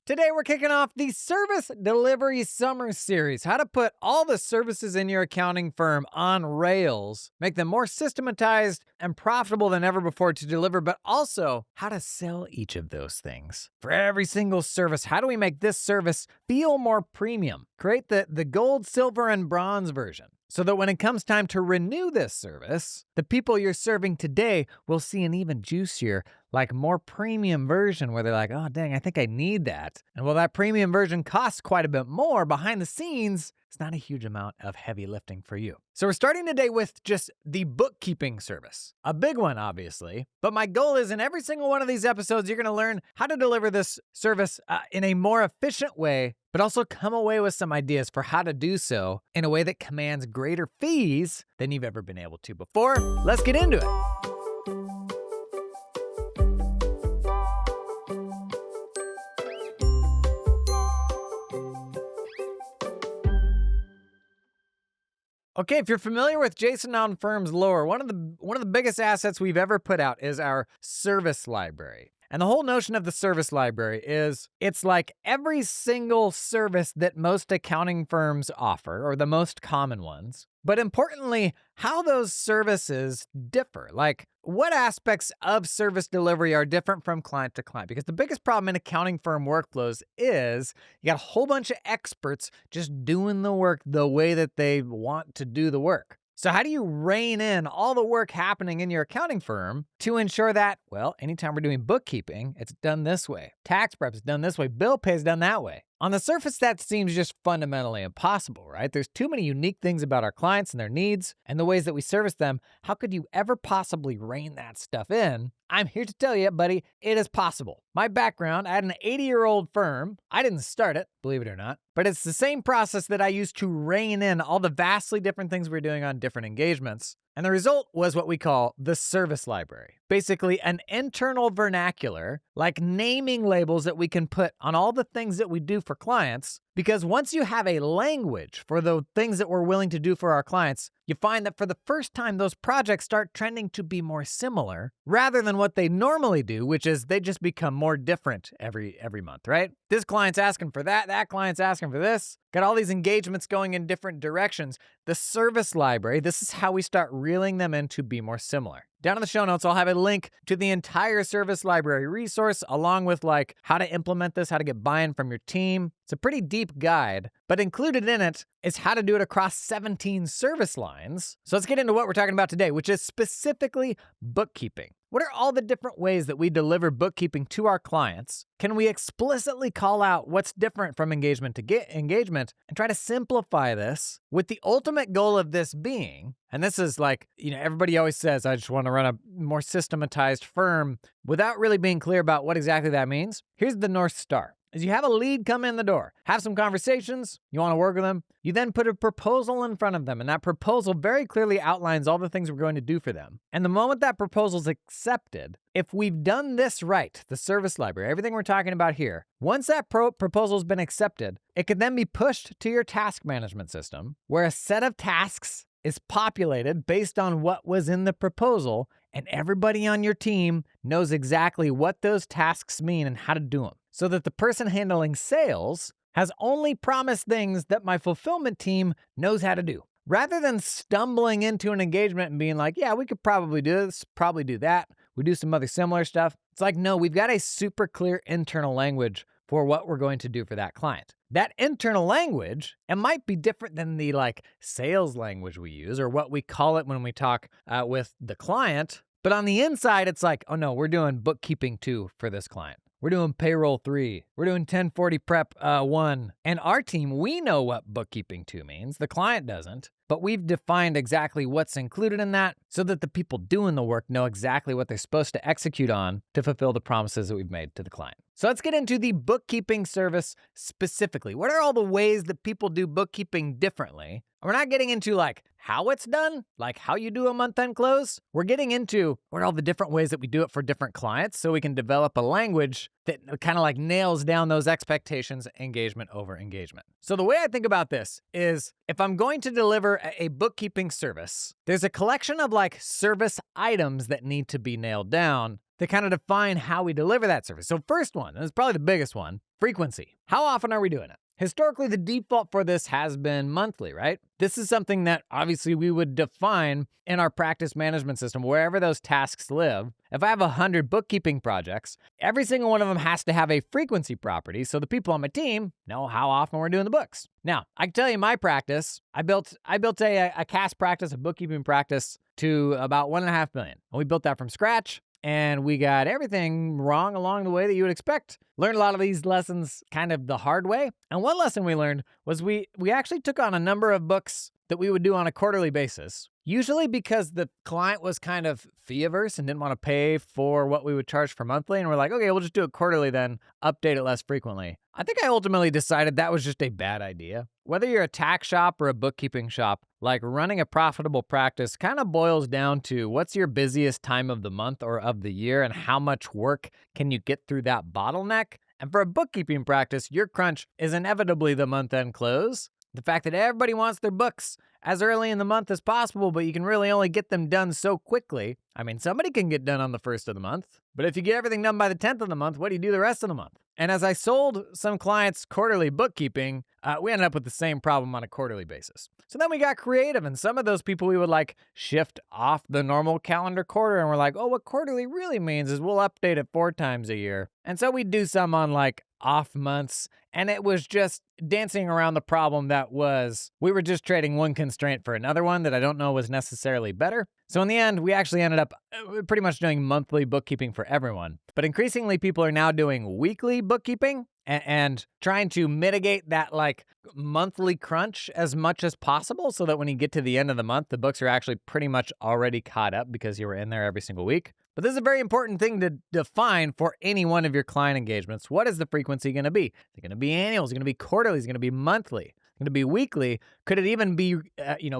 Today we're kicking off the Service Delivery Summer Series, how to put all the services in your accounting firm on rails, make them more systematized and profitable than ever before to deliver, but also how to sell each of those things. For every single service, how do we make this service feel more premium? Create the gold, silver, and bronze version, so that when it comes time to renew this service, the people you're serving today will see an even juicier, like more premium version where they're like, oh, dang, I think I need that. And while that premium version costs quite a bit more, behind the scenes, it's not a huge amount of heavy lifting for you. So we're starting today with just the bookkeeping service. A big one, obviously. But my goal is in every single one of these episodes, you're going to learn how to deliver this service in a more efficient way, but also come away with some ideas for how to do so in a way that commands greater fees than you've ever been able to before. Let's get into it. Okay, if you're familiar with Jason on Firm's lore, one of the biggest assets we've ever put out is our service library. And the whole notion of the service library is it's like every single service that most accounting firms offer, or the most common ones. But importantly, how those services differ. Like, what aspects of service delivery are different from client to client? Because the biggest problem in accounting firm workflows is you got a whole bunch of experts just doing the work the way that they want to do the work. So how do you rein in all the work happening in your accounting firm to ensure that, well, anytime we're doing bookkeeping, it's done this way. Tax prep is done this way. Bill pay is done that way. On the surface, that seems just fundamentally impossible, right? There's too many unique things about our clients and their needs and the ways that we service them. How could you ever possibly rein that stuff in? I'm here to tell you, buddy, it is possible. My background, I had an 80-year-old firm. I didn't start it, believe it or not, but it's the same process that I used to rein in all the vastly different things we're doing on different engagements. And the result was what we call the service library. Basically, an internal vernacular, like naming labels that we can put on all the things that we do for clients. Because once you have a language for the things that we're willing to do for our clients, you find that for the first time, those projects start trending to be more similar rather than what they normally do, which is they just become more different every month, right? This client's asking for that client's asking for this. Got all these engagements going in different directions. The service library, this is how we start reeling them in to be more similar. Down in the show notes, I'll have a link to the entire service library resource, along with like how to implement this, how to get buy-in from your team. It's a pretty deep guide, but included in it is how to do it across 17 service lines. So let's get into what we're talking about today, which is specifically bookkeeping. What are all the different ways that we deliver bookkeeping to our clients? Can we explicitly call out what's different from engagement to engagement and try to simplify this with the ultimate goal of this being, and this is like, everybody always says, I just want to run a more systematized firm without really being clear about what exactly that means. Here's the North Star. Is you have a lead come in the door, have some conversations, you want to work with them, you then put a proposal in front of them, and that proposal very clearly outlines all the things we're going to do for them. And the moment that proposal is accepted, if we've done this right, the service library, everything we're talking about here, once that proposal's been accepted, it can then be pushed to your task management system, where a set of tasks is populated based on what was in the proposal, and everybody on your team knows exactly what those tasks mean and how to do them. So that the person handling sales has only promised things that my fulfillment team knows how to do. Rather than stumbling into an engagement and being like, yeah, we could probably do this, probably do that. We do some other similar stuff. It's like, no, we've got a super clear internal language for what we're going to do for that client. That internal language, it might be different than the sales language we use or what we call it when we talk with the client. But on the inside, it's like, oh no, we're doing bookkeeping 2 for this client. We're doing payroll 3. We're doing 1040 prep 1. And our team, we know what bookkeeping 2 means. The client doesn't. But we've defined exactly what's included in that so that the people doing the work know exactly what they're supposed to execute on to fulfill the promises that we've made to the client. So let's get into the bookkeeping service specifically. What are all the ways that people do bookkeeping differently? We're not getting into how it's done, like how you do a month-end close. We're getting into what are all the different ways that we do it for different clients so we can develop a language that kind of nails down those expectations, engagement over engagement. So the way I think about this is if I'm going to deliver a bookkeeping service, there's a collection of service items that need to be nailed down. that kind of define how we deliver that service. So first one, and it's probably the biggest one, frequency. How often are we doing it? Historically, the default for this has been monthly, right? This is something that obviously we would define in our practice management system, wherever those tasks live. If I have 100 bookkeeping projects, every single one of them has to have a frequency property so the people on my team know how often we're doing the books. Now, I can tell you my practice, I built a CAS practice, a bookkeeping practice to about 1.5 million. And we built that from scratch. And we got everything wrong along the way that you would expect. Learned a lot of these lessons kind of the hard way. And one lesson we learned was we actually took on a number of books that we would do on a quarterly basis, usually because the client was kind of fee-averse and didn't want to pay for what we would charge for monthly. And we're like, okay, we'll just do it quarterly then, update it less frequently. I think I ultimately decided that was just a bad idea. Whether you're a tax shop or a bookkeeping shop, like running a profitable practice kind of boils down to what's your busiest time of the month or of the year and how much work can you get through that bottleneck. And for a bookkeeping practice, your crunch is inevitably the month-end close. The fact that everybody wants their books as early in the month as possible, but you can really only get them done so quickly. I mean, somebody can get done on the 1st of the month, but if you get everything done by the 10th of the month, what do you do the rest of the month? And as I sold some clients quarterly bookkeeping, we ended up with the same problem on a quarterly basis. So then we got creative, and some of those people we would like shift off the normal calendar quarter, and we're like, oh, what quarterly really means is we'll update it 4 times a year. And so we'd do some on like off months, and it was just dancing around the problem that was we were just trading one constraint for another one that I don't know was necessarily better. So in the end, we actually ended up pretty much doing monthly bookkeeping for everyone. But increasingly, people are now doing weekly bookkeeping and trying to mitigate that like monthly crunch as much as possible so that when you get to the end of the month, the books are actually pretty much already caught up because you were in there every single week. But this is a very important thing to define for any one of your client engagements. What is the frequency going to be? Is it going to be annual? Is it going to be quarterly? Is it going to be monthly? Is it going to be weekly? Could it even be,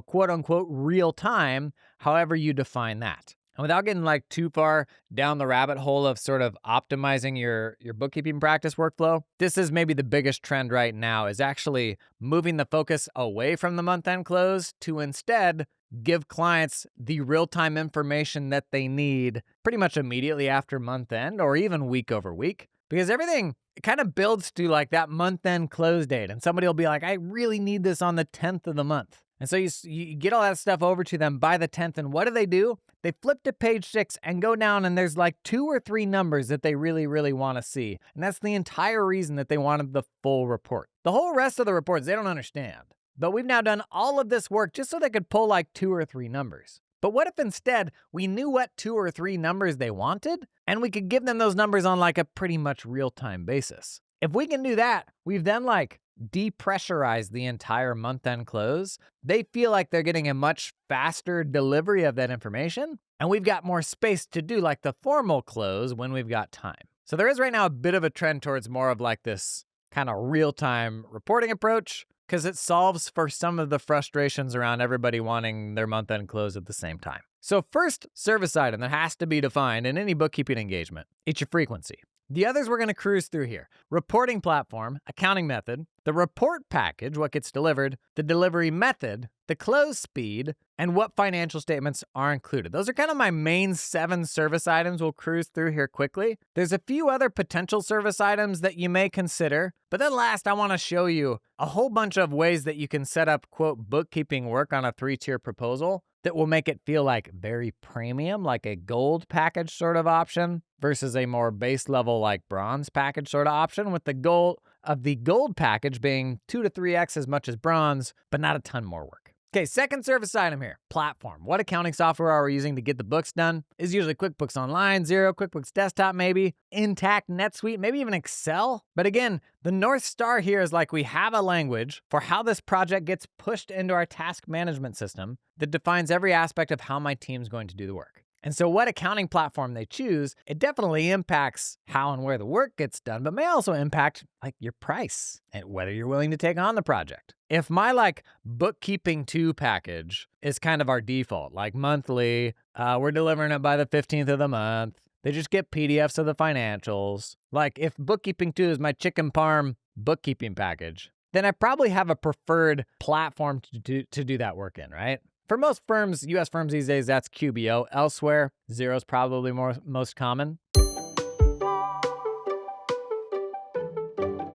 quote unquote, real time, however you define that? And without getting like too far down the rabbit hole of sort of optimizing your bookkeeping practice workflow, this is maybe the biggest trend right now is actually moving the focus away from the month-end close to instead give clients the real-time information that they need pretty much immediately after month-end or even week over week. Because everything kind of builds to like that month-end close date. And somebody will be like, I really need this on the 10th of the month. And so you get all that stuff over to them by the 10th. And what do? They flip to page 6 and go down and there's like 2 or 3 numbers that they really, really want to see. And that's the entire reason that they wanted the full report. The whole rest of the reports, they don't understand. But we've now done all of this work just so they could pull like 2 or 3 numbers. But what if instead we knew what 2 or 3 numbers they wanted and we could give them those numbers on like a pretty much real-time basis? If we can do that, we've then like depressurized the entire month-end close. They feel like they're getting a much faster delivery of that information, and we've got more space to do like the formal close when we've got time. So there is right now a bit of a trend towards more of like this kind of real-time reporting approach because it solves for some of the frustrations around everybody wanting their month-end close at the same time. So first service item that has to be defined in any bookkeeping engagement, it's your frequency. The others we're going to cruise through here. Reporting platform, accounting method, the report package, what gets delivered, the delivery method, the close speed, and what financial statements are included. Those are kind of my main 7 service items we'll cruise through here quickly. There's a few other potential service items that you may consider, but then last I want to show you a whole bunch of ways that you can set up, quote, bookkeeping work on a 3-tier proposal that will make it feel like very premium, like a gold package sort of option versus a more base level like bronze package sort of option, with the goal of the gold package being 2 to 3x as much as bronze, but not a ton more work. Okay, second service item here, platform. What accounting software are we using to get the books done? Is usually QuickBooks Online, Xero, QuickBooks Desktop maybe, Intact, NetSuite, maybe even Excel. But again, the North Star here is like we have a language for how this project gets pushed into our task management system that defines every aspect of how my team's going to do the work. And so what accounting platform they choose, it definitely impacts how and where the work gets done, but may also impact like your price and whether you're willing to take on the project. If my like bookkeeping 2 package is kind of our default, like monthly, we're delivering it by the 15th of the month, they just get PDFs of the financials. Like if bookkeeping 2 is my chicken parm bookkeeping package, then I probably have a preferred platform to do that work in, right? For most firms, US firms these days, that's QBO. Elsewhere, Xero's probably most common.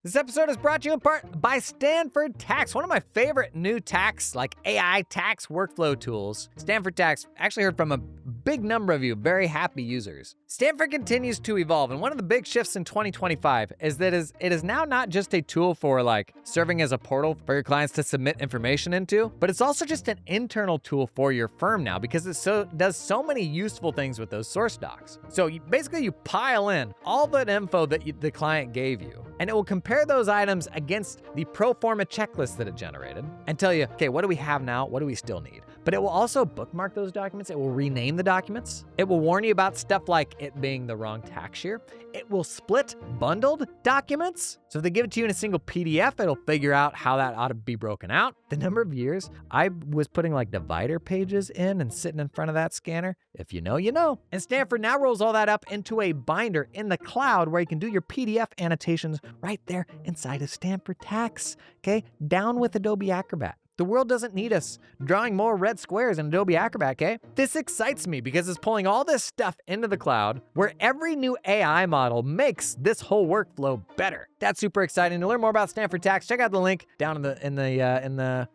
This episode is brought to you in part by Stanford Tax, one of my favorite new tax, like AI tax workflow tools. Stanford Tax, actually heard from a big number of you, very happy users. Stanford continues to evolve, and one of the big shifts in 2025 is that it is now not just a tool for like serving as a portal for your clients to submit information into, but it's also just an internal tool for your firm now because it does so many useful things with those source docs. So basically you pile in all that info that the client gave you, and it will compare those items against the pro forma checklist that it generated and tell you, okay, what do we have now? What do we still need? But it will also bookmark those documents. It will rename the documents. It will warn you about stuff like it being the wrong tax year. It will split bundled documents. So if they give it to you in a single PDF, it'll figure out how that ought to be broken out. The number of years I was putting like divider pages in and sitting in front of that scanner, if you know, you know. And Stanford now rolls all that up into a binder in the cloud where you can do your PDF annotations right there inside of Stanford Tax. Okay, down with Adobe Acrobat. The world doesn't need us drawing more red squares in Adobe Acrobat, okay? This excites me because it's pulling all this stuff into the cloud where every new AI model makes this whole workflow better. That's super exciting. To learn more about Stanford Tax, check out the link down in the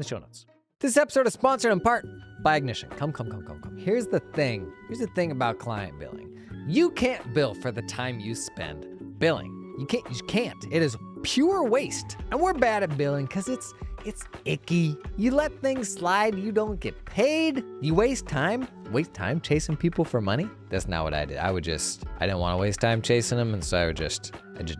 show notes. This episode is sponsored in part by Ignition. Come. Here's the thing about client billing. You can't bill for the time you spend billing. You can't. It is pure waste. And we're bad at billing because it's icky. You let things slide, you don't get paid. You waste time chasing people for money. That's not what I did. I didn't want to waste time chasing them, and so I just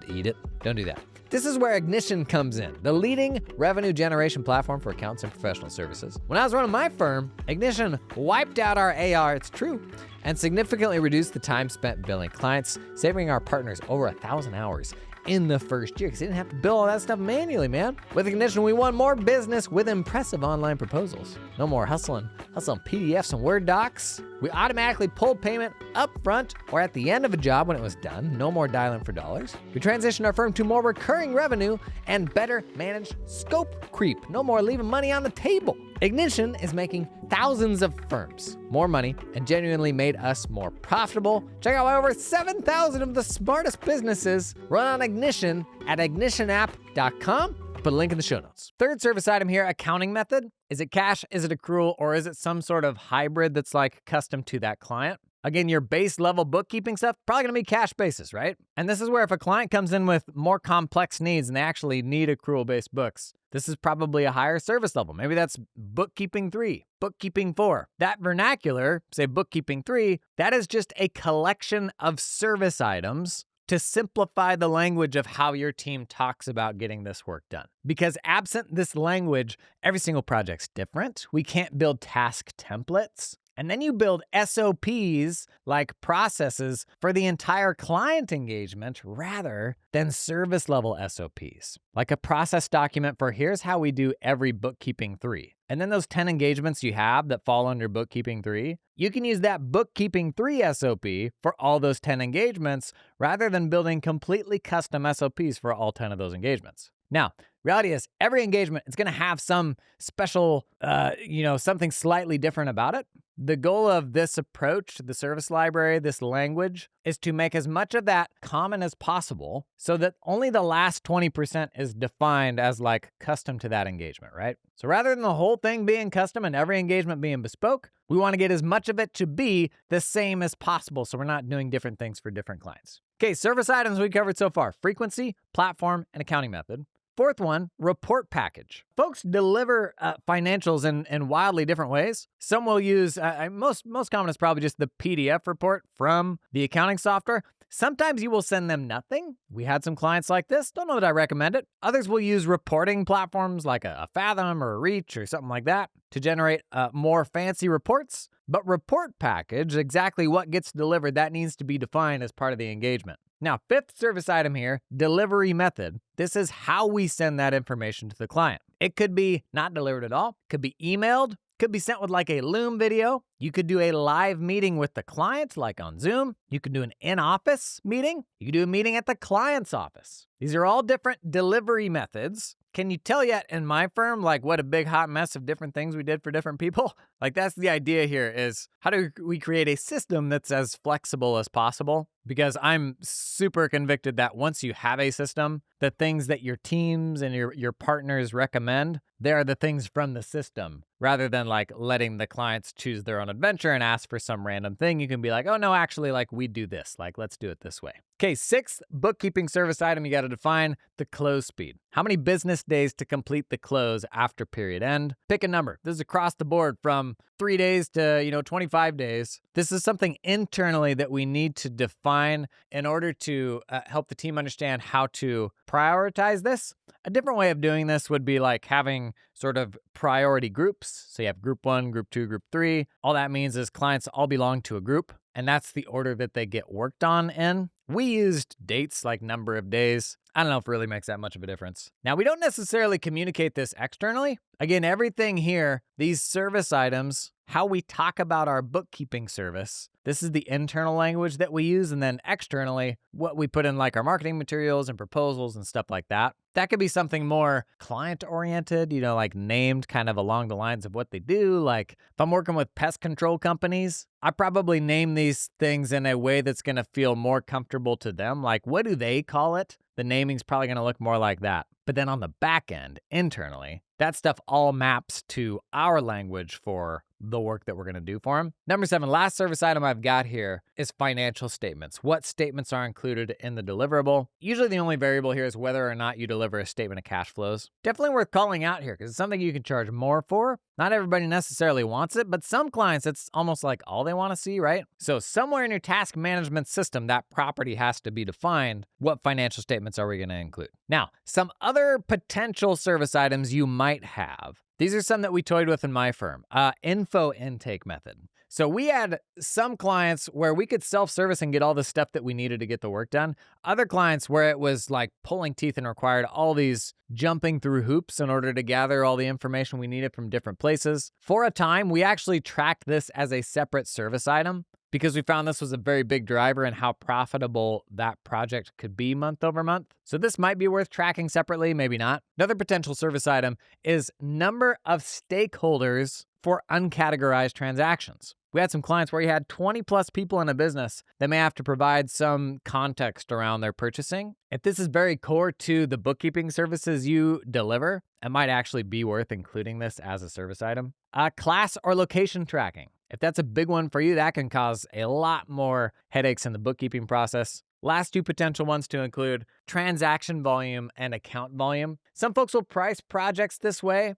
eat it. Don't do that. This is where Ignition comes in, the leading revenue generation platform for accountants and professional services. When I was running my firm, Ignition wiped out our AR, it's true, and significantly reduced the time spent billing clients, saving our partners over 1,000 hours in the first year because they didn't have to bill all that stuff manually, man. With Ignition, we won more business with impressive online proposals. No more hustling PDFs and Word docs. We automatically pulled payment up front or at the end of a job when it was done. No more dialing for dollars. We transitioned our firm to more recurring revenue and better managed scope creep. No more leaving money on the table. Ignition is making thousands of firms more money and genuinely made us more profitable. Check out why over 7,000 of the smartest businesses run on Ignition at ignitionapp.com. Put a link in the show notes. Third service item here, accounting method. Is it cash? Is it accrual? Or is it some sort of hybrid that's like custom to that client? Again, your base level bookkeeping stuff, probably gonna be cash basis, right? And this is where if a client comes in with more complex needs and they actually need accrual-based books, this is probably a higher service level. Maybe that's bookkeeping 3, bookkeeping 4. That vernacular, say bookkeeping 3, that is just a collection of service items to simplify the language of how your team talks about getting this work done. Because absent this language, every single project's different. We can't build task templates. And then you build SOPs, like processes, for the entire client engagement rather than service level SOPs. Like a process document for here's how we do every bookkeeping 3. And then those 10 engagements you have that fall under bookkeeping 3, you can use that bookkeeping 3 SOP for all those 10 engagements rather than building completely custom SOPs for all 10 of those engagements. Now, reality is every engagement is going to have some special, something slightly different about it. The goal of this approach, the service library, this language, is to make as much of that common as possible so that only the last 20% is defined as like custom to that engagement, right? So rather than the whole thing being custom and every engagement being bespoke, we want to get as much of it to be the same as possible so we're not doing different things for different clients. Okay, service items we covered so far: frequency, platform, and accounting method. Fourth one, report package. Folks deliver financials in wildly different ways. Some will use, most common is probably just the PDF report from the accounting software. Sometimes you will send them nothing. We had some clients like this. Don't know that I recommend it. Others will use reporting platforms like a Fathom or a Reach or something like that to generate more fancy reports. But report package, exactly what gets delivered, that needs to be defined as part of the engagement. Now, fifth service item here, delivery method. This is how we send that information to the client. It could be not delivered at all, could be emailed, Could be sent with like a Loom video. You could do a live meeting with the client, like on Zoom. You could do an in-office meeting. You could do a meeting at the client's office. These are all different delivery methods. Can you tell yet in my firm, like what a big hot mess of different things we did for different people? Like that's the idea here is how do we create a system that's as flexible as possible? Because I'm super convicted that once you have a system, the things that your teams and your partners recommend, they are the things from the system rather than like letting the clients choose their own adventure and ask for some random thing. You can be like, oh no, actually like we do this, like let's do it this way. Okay, sixth bookkeeping service item, you got to define the close speed. How many business days to complete the close after period end? Pick a number. This is across the board from 3 days to 25 days. This is something internally that we need to define in order to help the team understand how to prioritize this. A different way of doing this would be like having sort of priority groups. So you have group 1, group 2, group 3. All that means is clients all belong to a group, and that's the order that they get worked on in. We used dates like number of days. I don't know if it really makes that much of a difference. Now, we don't necessarily communicate this externally. Again, everything here, these service items, how we talk about our bookkeeping service, this is the internal language that we use, and then externally, what we put in like our marketing materials and proposals and stuff like that. That could be something more client-oriented, like named kind of along the lines of what they do. Like if I'm working with pest control companies, I probably name these things in a way that's going to feel more comfortable to them. Like what do they call it? The naming's probably going to look more like that. But then on the back end, internally, that stuff all maps to our language for the work that we're going to do for them. Number 7, last service item I've got here is financial statements. What statements are included in the deliverable? Usually the only variable here is whether or not you deliver a statement of cash flows. Definitely worth calling out here because it's something you can charge more for. Not everybody necessarily wants it, but some clients, it's almost like all they want to see, right? So somewhere in your task management system, that property has to be defined. What financial statements are we going to include? Now, some other potential service items you might have. These are some that we toyed with in my firm. Info intake method. So we had some clients where we could self-service and get all the stuff that we needed to get the work done. Other clients where it was like pulling teeth and required all these jumping through hoops in order to gather all the information we needed from different places. For a time, we actually tracked this as a separate service item because we found this was a very big driver in how profitable that project could be month over month. So this might be worth tracking separately, maybe not. Another potential service item is number of stakeholders for uncategorized transactions. We had some clients where you had 20 plus people in a business that may have to provide some context around their purchasing. If this is very core to the bookkeeping services you deliver, it might actually be worth including this as a service item. Class or location tracking. If that's a big one for you, that can cause a lot more headaches in the bookkeeping process. Last 2 potential ones to include transaction volume and account volume. Some folks will price projects this way.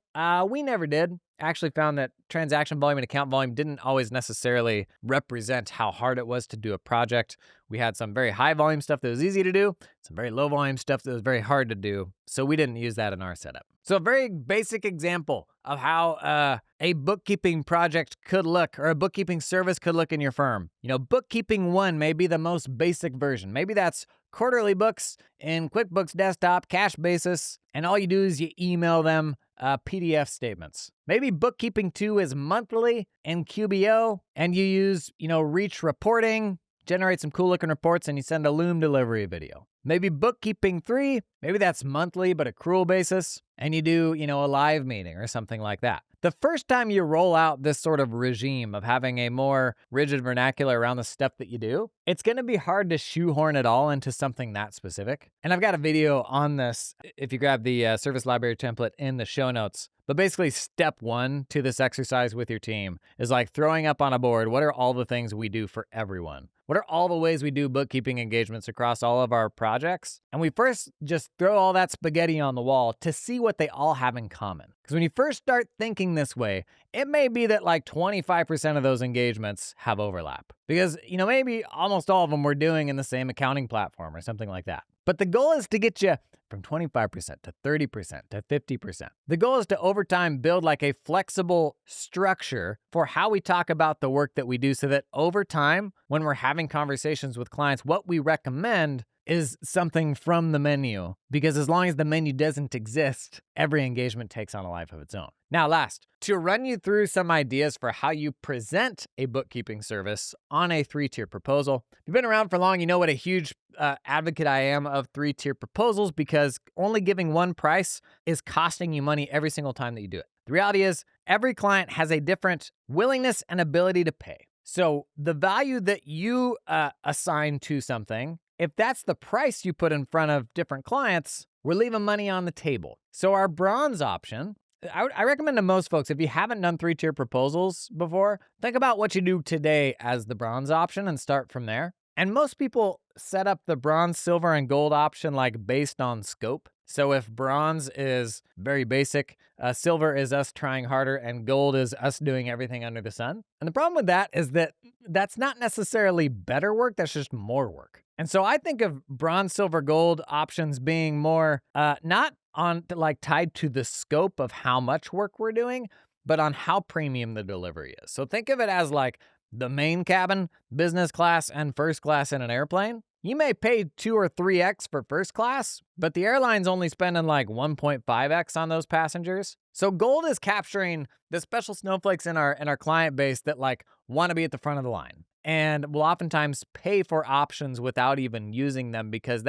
We never did. Actually found that transaction volume and account volume didn't always necessarily represent how hard it was to do a project. We had some very high volume stuff that was easy to do, some very low volume stuff that was very hard to do. So we didn't use that in our setup. So a very basic example of how a bookkeeping project could look, or a bookkeeping service could look in your firm. Bookkeeping 1 may be the most basic version. Maybe that's quarterly books in QuickBooks Desktop, cash basis, and all you do is you email them PDF statements. Maybe bookkeeping 2 is monthly in QBO, and you use, Reach reporting, generate some cool looking reports, and you send a Loom delivery video. Maybe bookkeeping 3, maybe that's monthly but accrual basis, and you do, a live meeting or something like that. The first time you roll out this sort of regime of having a more rigid vernacular around the stuff that you do, it's going to be hard to shoehorn it all into something that specific. And I've got a video on this if you grab the service library template in the show notes. But basically, step 1 to this exercise with your team is like throwing up on a board, what are all the things we do for everyone? What are all the ways we do bookkeeping engagements across all of our projects? And we first just throw all that spaghetti on the wall to see what they all have in common. Because when you first start thinking this way, it may be that like 25% of those engagements have overlap. Because, maybe almost all of them we're doing in the same accounting platform or something like that. But the goal is to get you from 25% to 30% to 50%. The goal is to, over time, build like a flexible structure for how we talk about the work that we do so that over time, when we're having conversations with clients, what we recommend is something from the menu, because as long as the menu doesn't exist, every engagement takes on a life of its own. Now, last, to run you through some ideas for how you present a bookkeeping service on a 3-tier proposal. If you've been around for long, you know what a huge advocate I am of 3-tier proposals, because only giving one price is costing you money every single time that you do it. The reality is every client has a different willingness and ability to pay. So the value that you assign to something, if that's the price you put in front of different clients, we're leaving money on the table. So our bronze option, I recommend to most folks, if you haven't done 3-tier proposals before, think about what you do today as the bronze option and start from there. And most people set up the bronze, silver, and gold option like based on scope. So if bronze is very basic, silver is us trying harder, and gold is us doing everything under the sun. And the problem with that is that that's not necessarily better work, that's just more work. And so I think of bronze, silver, gold options being more not on like tied to the scope of how much work we're doing, but on how premium the delivery is. So think of it as like the main cabin, business class, and first class in an airplane. You may pay 2 or 3x for first class, but the airline's only spending like 1.5x on those passengers. So gold is capturing the special snowflakes in our client base that like want to be at the front of the line, and will oftentimes pay for options without even using them, because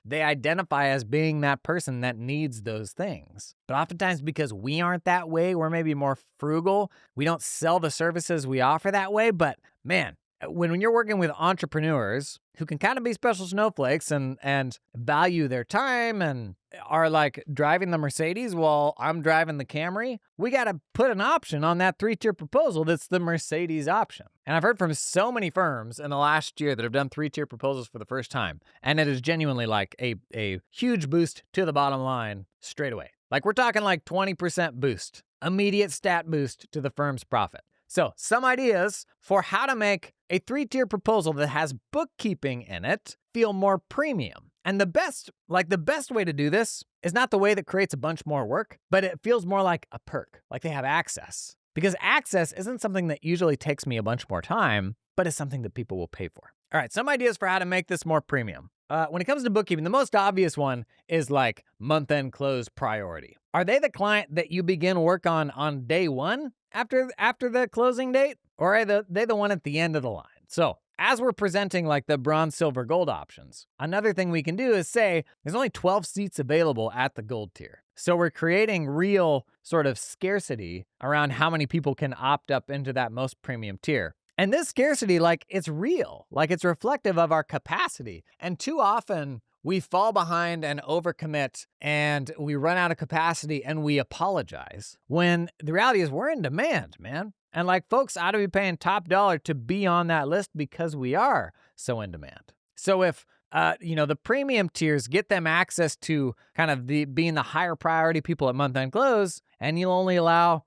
they identify as being that person that needs those things. But oftentimes, because we aren't that way, we're maybe more frugal. We don't sell the services we offer that way. But man, when you're working with entrepreneurs who can kind of be special snowflakes and value their time and are like driving the Mercedes while I'm driving the Camry, we got to put an option on that 3-tier proposal that's the Mercedes option. And I've heard from so many firms in the last year that have done 3-tier proposals for the first time, and it is genuinely like a huge boost to the bottom line straight away. Like we're talking like 20% boost, immediate stat boost to the firm's profit. So some ideas for how to make a 3-tier proposal that has bookkeeping in it feel more premium. And the best way to do this is not the way that creates a bunch more work, but it feels more like a perk, like they have access. Because access isn't something that usually takes me a bunch more time, but it's something that people will pay for. All right, some ideas for how to make this more premium. When it comes to bookkeeping, the most obvious one is like month-end close priority. Are they the client that you begin work on day one after the closing date? Or are they the one at the end of the line? So as we're presenting like the bronze, silver, gold options, another thing we can do is say there's only 12 seats available at the gold tier. So we're creating real sort of scarcity around how many people can opt up into that most premium tier. And this scarcity, like, it's real, like it's reflective of our capacity. And too often we fall behind and overcommit and we run out of capacity and we apologize, when the reality is we're in demand, man. And like folks ought to be paying top dollar to be on that list because we are so in demand. So if the premium tiers get them access to kind of being the higher priority people at month-end close, and you'll only allow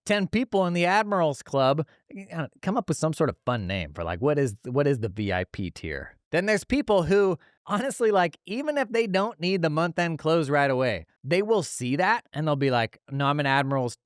10 people in the Admirals Club, come up with some sort of fun name for like, what is the VIP tier? Then there's people who, honestly, like, even if they don't need the month-end close right away, they will see that and they'll be like, no, I'm an Admirals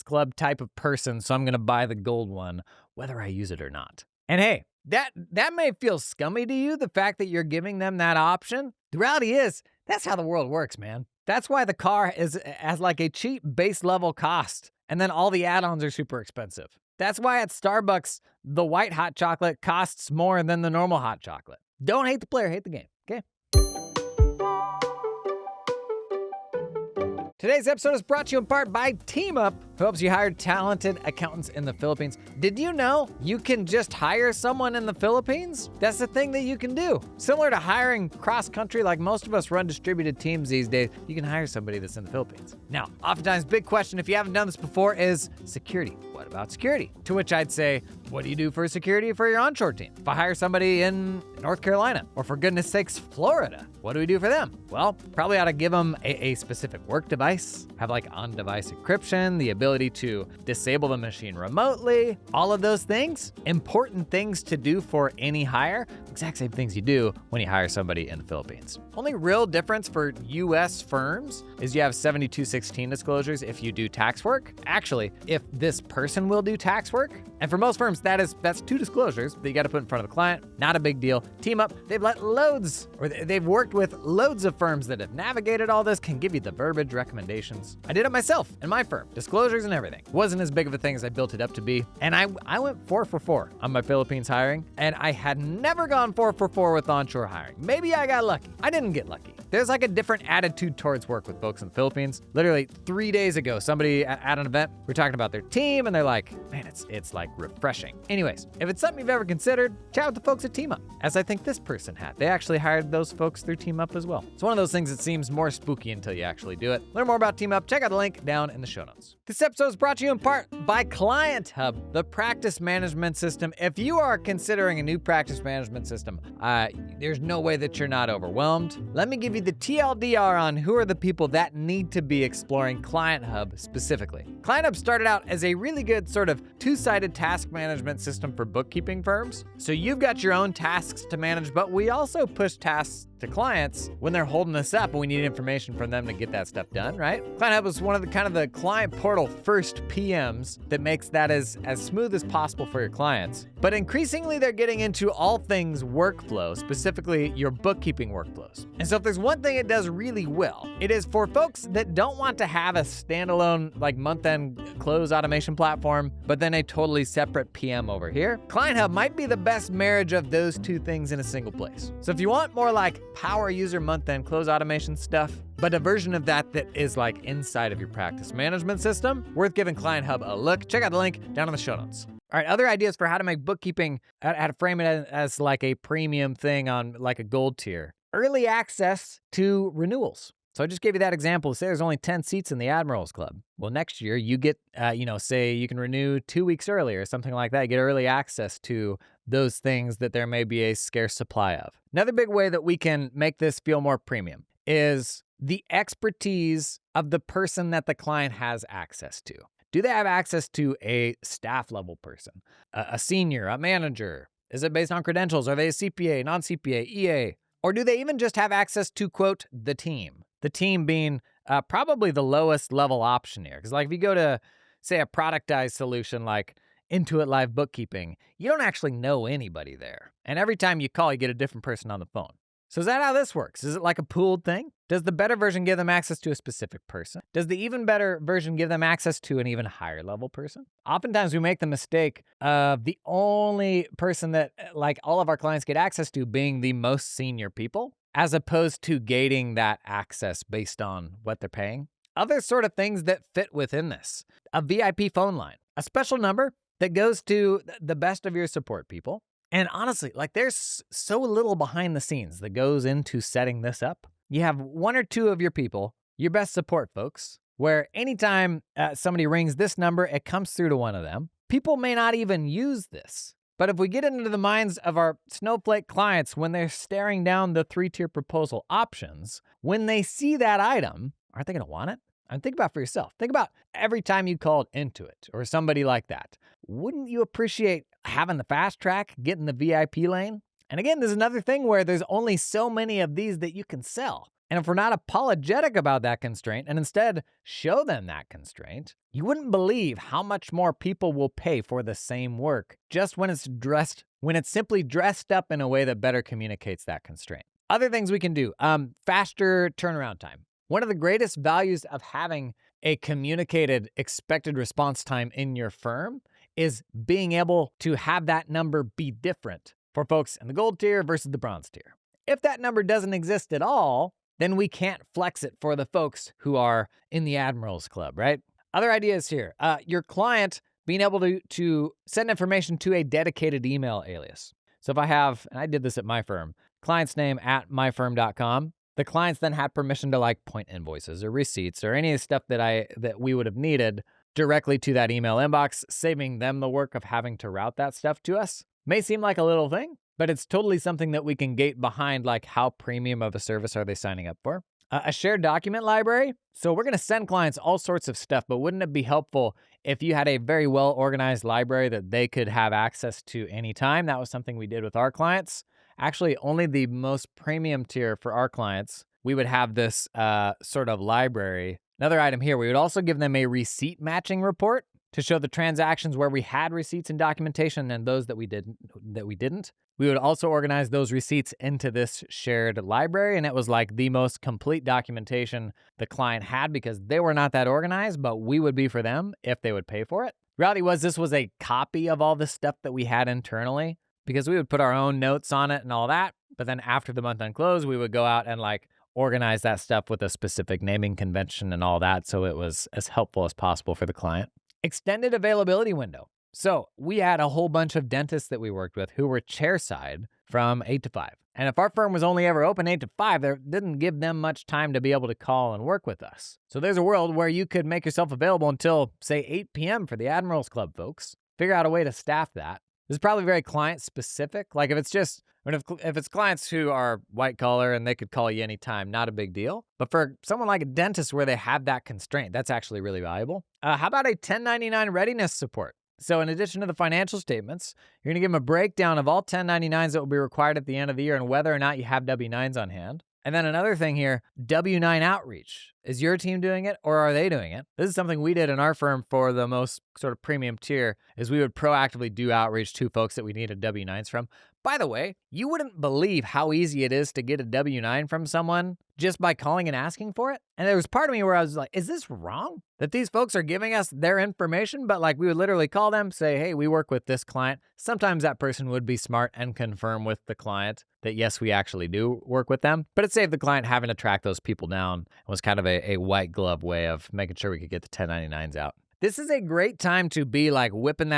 Club type of person, so I'm going to buy the gold one, whether I use it or not. And hey, that may feel scummy to you, the fact that you're giving them that option. The reality is, that's how the world works, man. That's why the car has like a cheap base level cost, and then all the add-ons are super expensive. That's why at Starbucks, the white hot chocolate costs more than the normal hot chocolate. Don't hate the player, hate the game, okay? Today's episode is brought to you in part by TeamUp, who helps you hire talented accountants in the Philippines. Did you know you can just hire someone in the Philippines? That's the thing that you can do. Similar to hiring cross-country, like most of us run distributed teams these days, you can hire somebody that's in the Philippines. Now, oftentimes, big question, if you haven't done this before, is security. What about security? To which I'd say, what do you do for security for your onshore team? If I hire somebody in North Carolina, or for goodness sakes, Florida, what do we do for them? Well, probably ought to give them a specific work device, have like on-device encryption, the ability ability to disable the machine remotely, all of those things, important things to do for any hire, exact same things you do when you hire somebody in the Philippines. Only real difference for US firms is you have 7216 disclosures if you do tax work. Actually, if this person will do tax work, and for most firms, that's 2 disclosures that you got to put in front of the client. Not a big deal. Team Up, they've worked with loads of firms that have navigated all this, can give you the verbiage recommendations. I did it myself in my firm, disclosures and everything. Wasn't as big of a thing as I built it up to be. And I went 4 for 4 on my Philippines hiring, and I had never gone 4 for 4 with onshore hiring. Maybe I got lucky. I didn't get lucky. There's like a different attitude towards work with folks in the Philippines. Literally 3 days ago, somebody at an event, we're talking about their team, and they're like, man, it's like refreshing. Anyways, if it's something you've ever considered, chat with the folks at Team Up, as I think this person had. They actually hired those folks through Team Up as well. It's one of those things that seems more spooky until you actually do it. Learn more about Team Up, check out the link down in the show notes. This episode is brought to you in part by Client Hub, the practice management system. If you are considering a new practice management system, there's no way that you're not overwhelmed. Let me give you the TLDR on who are the people that need to be exploring Client Hub specifically. Client Hub started out as a really good sort of two-sided task management system for bookkeeping firms. So you've got your own tasks to manage, but we also push tasks to clients when they're holding us up and we need information from them to get that stuff done, right? Client Hub was one of the client portal first PMs that makes that as smooth as possible for your clients. But increasingly, they're getting into all things workflow, specifically your bookkeeping workflows. And so if there's one thing it does really well, it is for folks that don't want to have a standalone like month-end close automation platform, but then a totally separate PM over here. Client Hub might be the best marriage of those two things in a single place. So if you want more like power user month-end close automation stuff, but a version of that is like inside of your practice management system, worth giving Client Hub a look. Check out the link down in the show notes. All right, other ideas for how to make bookkeeping, how to frame it as like a premium thing on like a gold tier. Early access to renewals. So I just gave you that example. Say there's only 10 seats in the Admirals Club. Well, next year you get, say you can renew 2 weeks early or something like that. You get early access to those things that there may be a scarce supply of. Another big way that we can make this feel more premium is the expertise of the person that the client has access to. Do they have access to a staff level person, a senior, a manager? Is it based on credentials? Are they a CPA, non-CPA, EA? Or do they even just have access to, quote, the team? The team being probably the lowest level option here. Because like if you go to, say, a productized solution like Intuit Live Bookkeeping, you don't actually know anybody there. And every time you call, you get a different person on the phone. So is that how this works? Is it like a pooled thing? Does the better version give them access to a specific person? Does the even better version give them access to an even higher level person? Oftentimes we make the mistake of the only person that like all of our clients get access to being the most senior people, as opposed to gating that access based on what they're paying. Other sort of things that fit within this. A VIP phone line, a special number that goes to the best of your support people. And honestly, like there's so little behind the scenes that goes into setting this up. You have 1 or 2 of your people, your best support folks, where anytime somebody rings this number, it comes through to one of them. People may not even use this. But if we get into the minds of our Snowflake clients when they're staring down the 3-tier proposal options, when they see that item, aren't they going to want it? And think about it for yourself. Think about every time you called Intuit or somebody like that. Wouldn't you appreciate having the fast track, getting the VIP lane? And again, there's another thing where there's only so many of these that you can sell. And if we're not apologetic about that constraint and instead show them that constraint, you wouldn't believe how much more people will pay for the same work just when it's simply dressed up in a way that better communicates that constraint. Other things we can do, faster turnaround time. One of the greatest values of having a communicated expected response time in your firm is being able to have that number be different for folks in the gold tier versus the bronze tier. If that number doesn't exist at all, then we can't flex it for the folks who are in the Admirals Club, right? Other ideas here. Your client being able to send information to a dedicated email alias. So if I have, and I did this at my firm, client's name at myfirm.com, the clients then had permission to like point invoices or receipts or any of the stuff that we would have needed directly to that email inbox, saving them the work of having to route that stuff to us. May seem like a little thing, but it's totally something that we can gate behind, like how premium of a service are they signing up for. A shared document library. So we're going to send clients all sorts of stuff, but wouldn't it be helpful if you had a very well organized library that they could have access to anytime? That was something we did with our clients. Actually, only the most premium tier for our clients, we would have this sort of library. Another item here, we would also give them a receipt matching report to show the transactions where we had receipts and documentation and those that we didn't. We would also organize those receipts into this shared library, and it was like the most complete documentation the client had because they were not that organized, but we would be for them if they would pay for it. Reality was this was a copy of all the stuff that we had internally because we would put our own notes on it and all that, but then after the month end close, we would go out and like organize that stuff with a specific naming convention and all that, so it was as helpful as possible for the client. Extended availability window. So we had a whole bunch of dentists that we worked with who were chairside from 8 to 5. And if our firm was only ever open 8 to 5, there didn't give them much time to be able to call and work with us. So there's a world where you could make yourself available until, say, 8 p.m. for the Admirals Club folks. Figure out a way to staff that. This is probably very client specific. Like if it's clients who are white collar and they could call you anytime, not a big deal. But for someone like a dentist where they have that constraint, that's actually really valuable. How about a 1099 readiness support? So in addition to the financial statements, you're going to give them a breakdown of all 1099s that will be required at the end of the year and whether or not you have W-9s on hand. And then another thing here, W-9 outreach. Is your team doing it or are they doing it? This is something we did in our firm for the most sort of premium tier, is we would proactively do outreach to folks that we needed W-9s from. By the way, you wouldn't believe how easy it is to get a W-9 from someone just by calling and asking for it. And there was part of me where I was like, is this wrong? That these folks are giving us their information, but like we would literally call them, say, hey, we work with this client. Sometimes that person would be smart and confirm with the client that yes, we actually do work with them. But it saved the client having to track those people down. It was kind of a white glove way of making sure we could get the 1099s out. This is a great time to be like whipping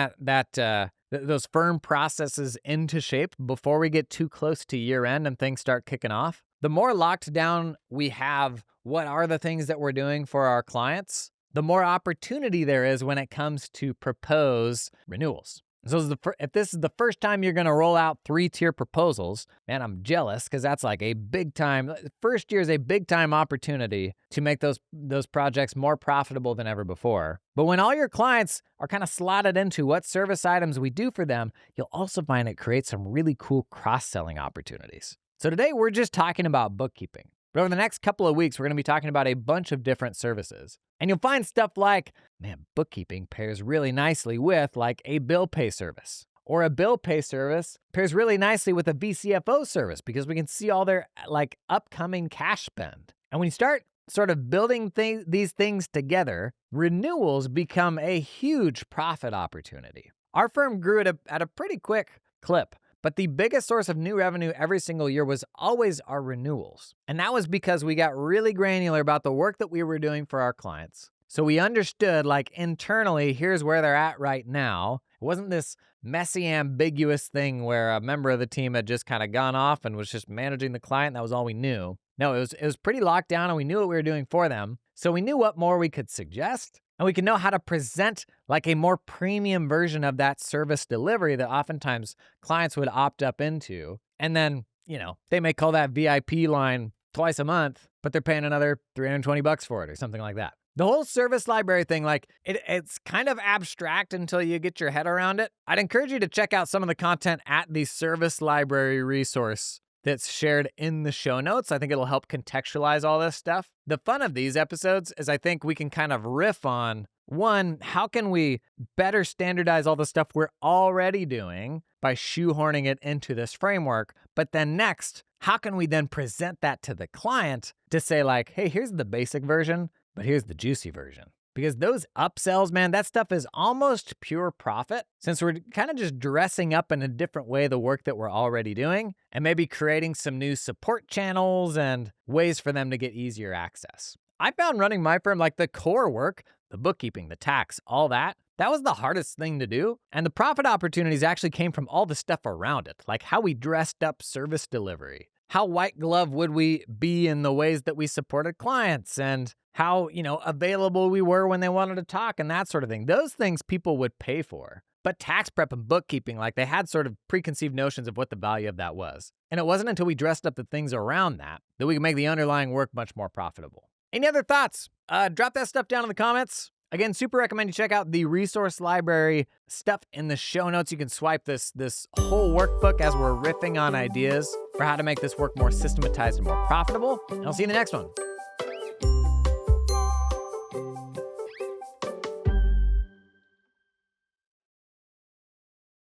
those firm processes into shape before we get too close to year end and things start kicking off. The more locked down we have what are the things that we're doing for our clients, the more opportunity there is when it comes to propose renewals. So if this is the first time you're going to roll out 3-tier proposals, man, I'm jealous because that's like a big time. First year is a big time opportunity to make those projects more profitable than ever before. But when all your clients are kind of slotted into what service items we do for them, you'll also find it creates some really cool cross-selling opportunities. So today we're just talking about bookkeeping. But over the next couple of weeks, we're going to be talking about a bunch of different services. And you'll find stuff like, man, bookkeeping pairs really nicely with like a bill pay service. Or a bill pay service pairs really nicely with a VCFO service because we can see all their like upcoming cash spend. And when you start sort of building these things together, renewals become a huge profit opportunity. Our firm grew at a pretty quick clip. But the biggest source of new revenue every single year was always our renewals. And that was because we got really granular about the work that we were doing for our clients. So we understood, like internally, here's where they're at right now. It wasn't this messy, ambiguous thing where a member of the team had just kind of gone off and was just managing the client. And that was all we knew. No, it was pretty locked down and we knew what we were doing for them. So we knew what more we could suggest. And we can know how to present like a more premium version of that service delivery that oftentimes clients would opt up into. And then, they may call that VIP line twice a month, but they're paying another $320 for it or something like that. The whole service library thing, like it's kind of abstract until you get your head around it. I'd encourage you to check out some of the content at the service library resource that's shared in the show notes. I think it'll help contextualize all this stuff. The fun of these episodes is I think we can kind of riff on, one, how can we better standardize all the stuff we're already doing by shoehorning it into this framework? But then next, how can we then present that to the client to say like, hey, here's the basic version, but here's the juicy version. Because those upsells, man, that stuff is almost pure profit since we're kind of just dressing up in a different way the work that we're already doing and maybe creating some new support channels and ways for them to get easier access. I found running my firm, like the core work, the bookkeeping, the tax, all that was the hardest thing to do. And the profit opportunities actually came from all the stuff around it, like how we dressed up service delivery. How white glove would we be in the ways that we supported clients and how, available we were when they wanted to talk and that sort of thing. Those things people would pay for. But tax prep and bookkeeping, like they had sort of preconceived notions of what the value of that was. And it wasn't until we dressed up the things around that we could make the underlying work much more profitable. Any other thoughts? Drop that stuff down in the comments. Again, super recommend you check out the resource library stuff in the show notes. You can swipe this whole workbook as we're riffing on ideas for how to make this work more systematized and more profitable. And I'll see you in the next one.